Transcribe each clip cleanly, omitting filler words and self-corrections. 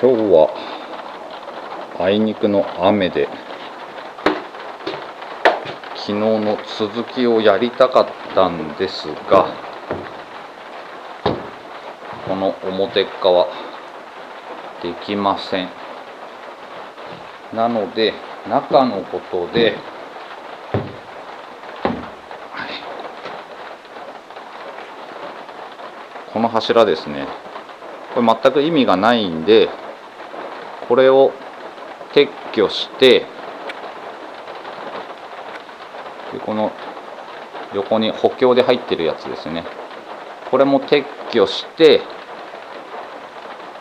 今日はあいにくの雨で昨日の続きをやりたかったんですが、この表側できません。なので中のことで、この柱ですね、これ全く意味がないんで、これを撤去して、でこの横に補強で入ってるやつですね、これも撤去して、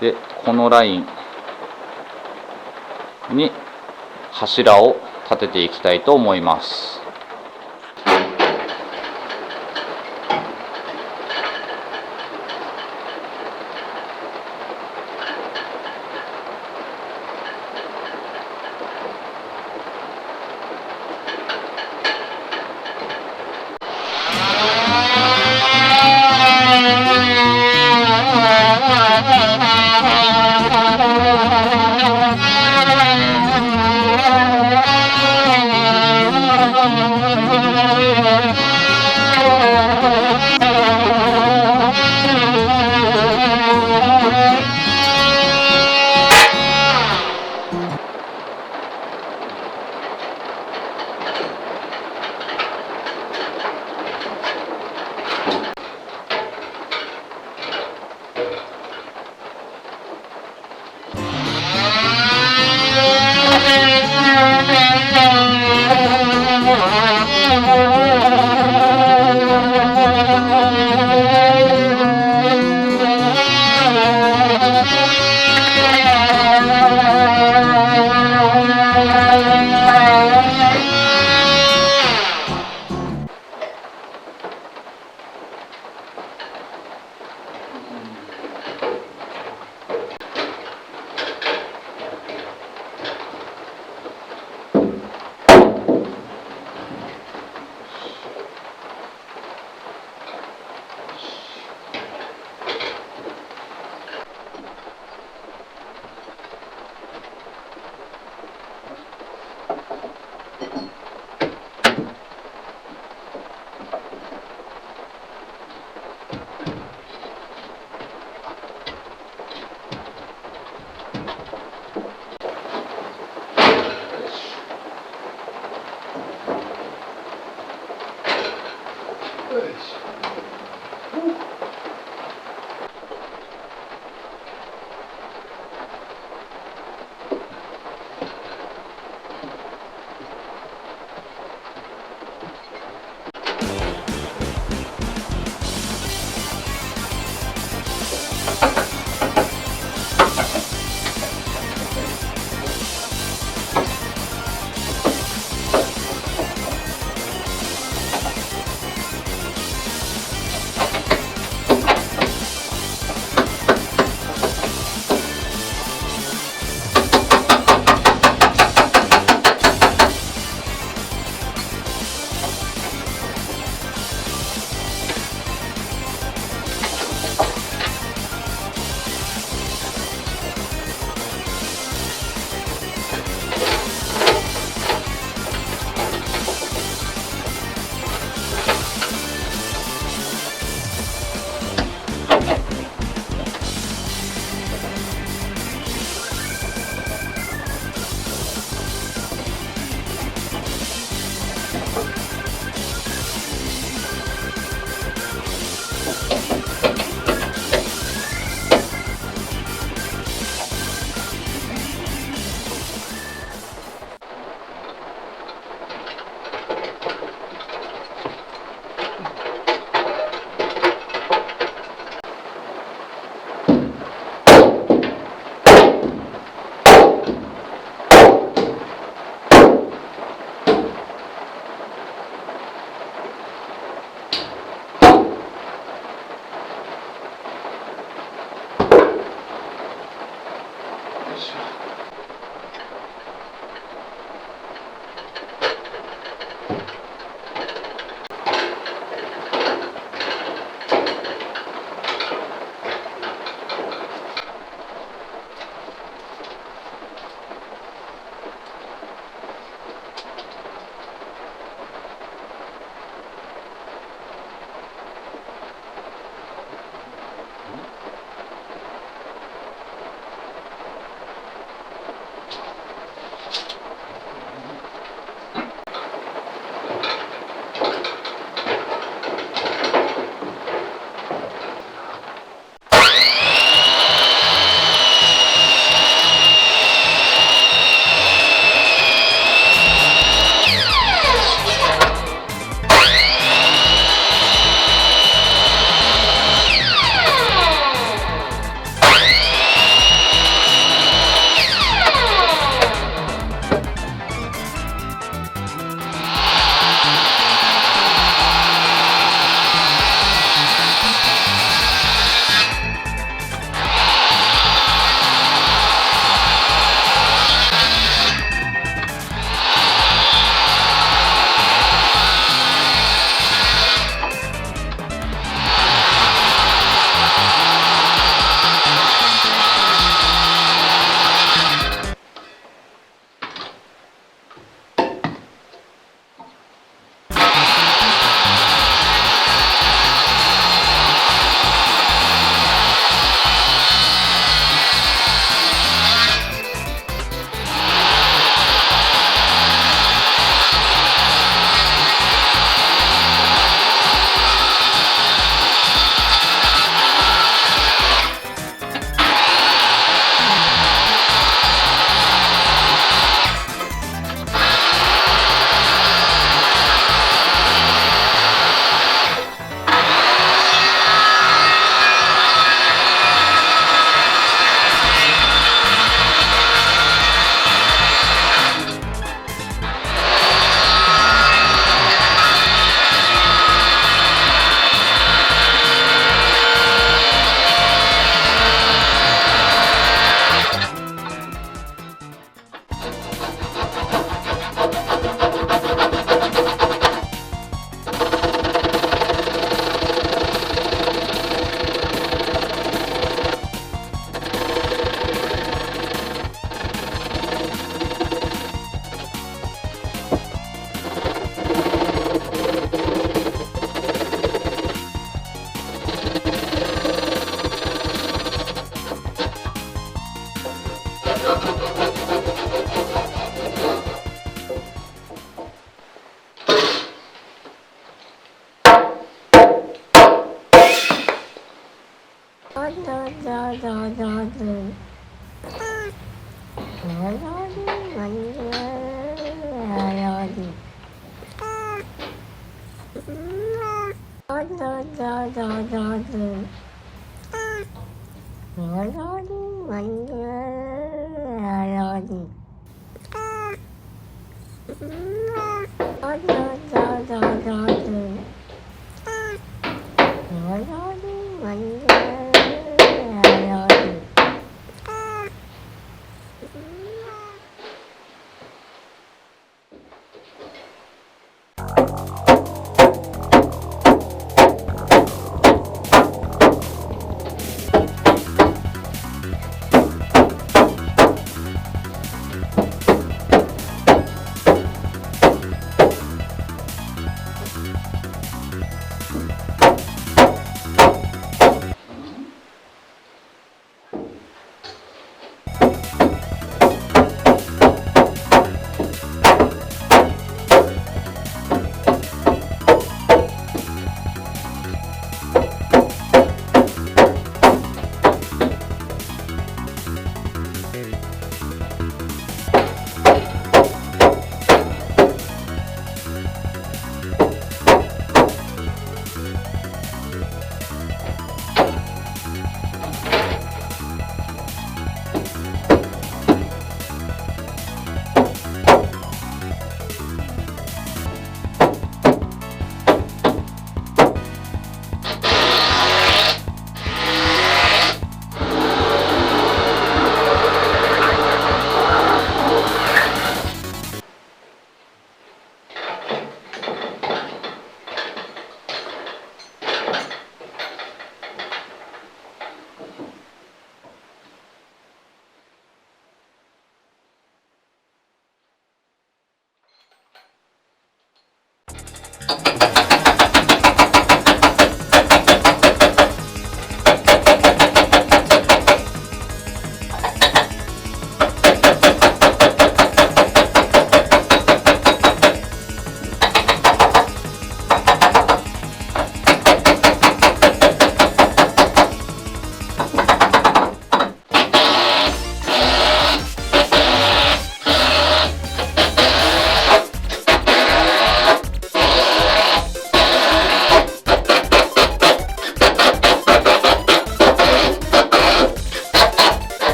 でこのラインに柱を立てていきたいと思います。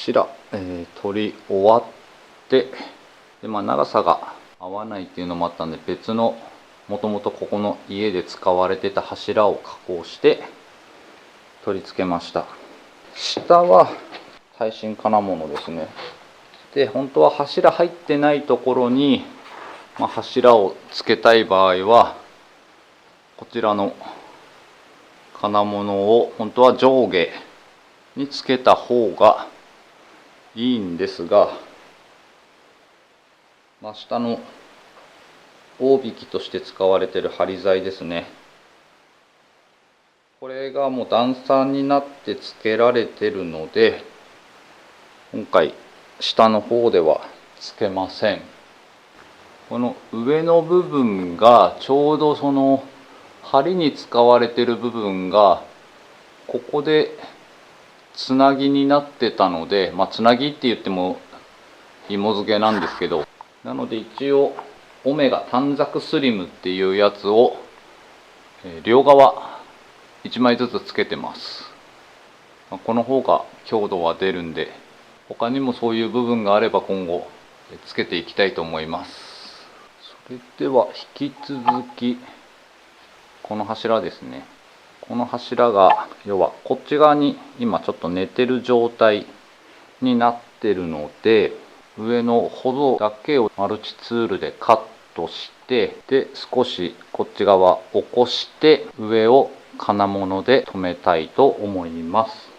柱、取り終わってで、長さが合わないっていうのもあったんで、別のもともとここの家で使われてた柱を加工して取り付けました。下は耐震金物ですね。で、本当は柱入ってないところに、柱を付けたい場合はこちらの金物を本当は上下につけた方がいいんですが、下の大引きとして使われている張り材ですね、これがもう段差になって付けられてるので、今回下の方では付けません。この上の部分がちょうどその梁に使われてる部分がここでつなぎになってたので、つなぎって言っても紐付けなんですけど、なので一応オメガ短冊スリムっていうやつを両側1枚ずつつけてます。この方が強度は出るんで、他にもそういう部分があれば今後つけていきたいと思います。それでは引き続きこの柱ですね。この柱が要はこっち側に今ちょっと寝てる状態になってるので、上の歩道だけをマルチツールでカットして、で少しこっち側起こして上を金物で留めたいと思います。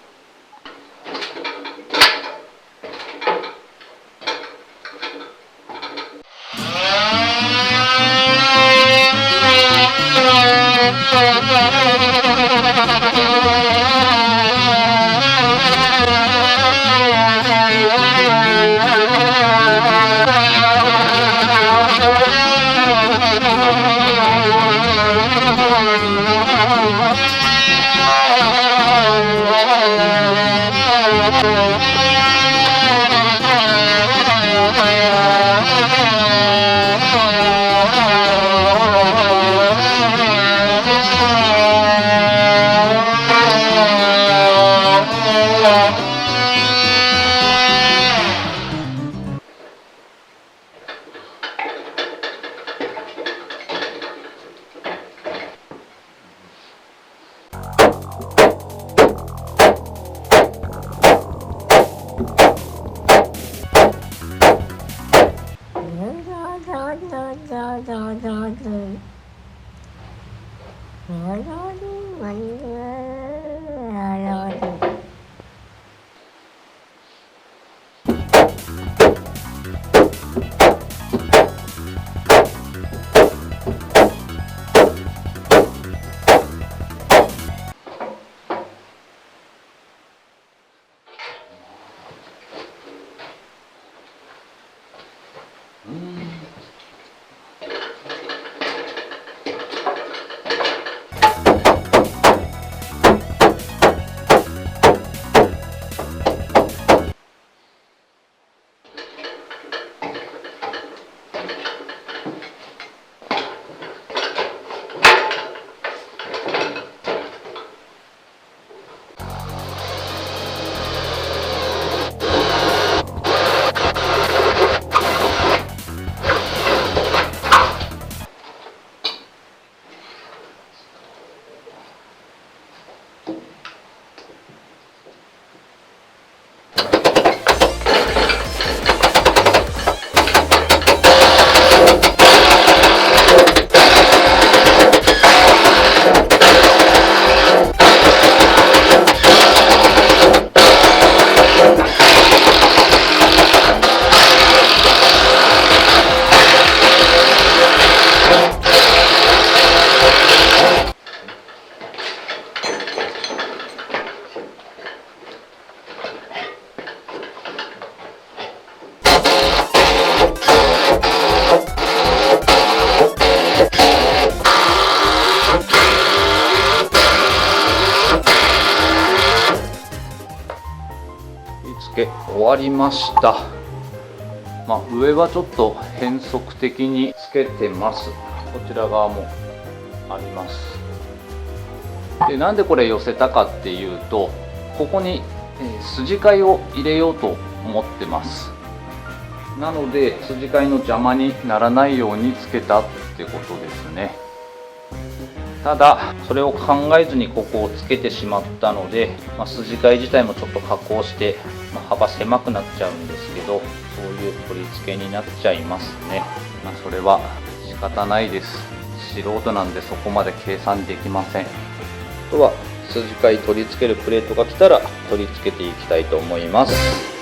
終わりました。上はちょっと変則的につけてます。こちら側もあります。でなんでこれ寄せたかっていうと、ここに筋交いを入れようと思ってます。なので筋交いの邪魔にならないようにつけたってことですね。ただそれを考えずにここをつけてしまったので、筋交い自体もちょっと加工して、幅狭くなっちゃうんですけど、そういう取り付けになっちゃいますね。それは仕方ないです。素人なんでそこまで計算できません。あとは筋交い取り付けるプレートが来たら取り付けていきたいと思います。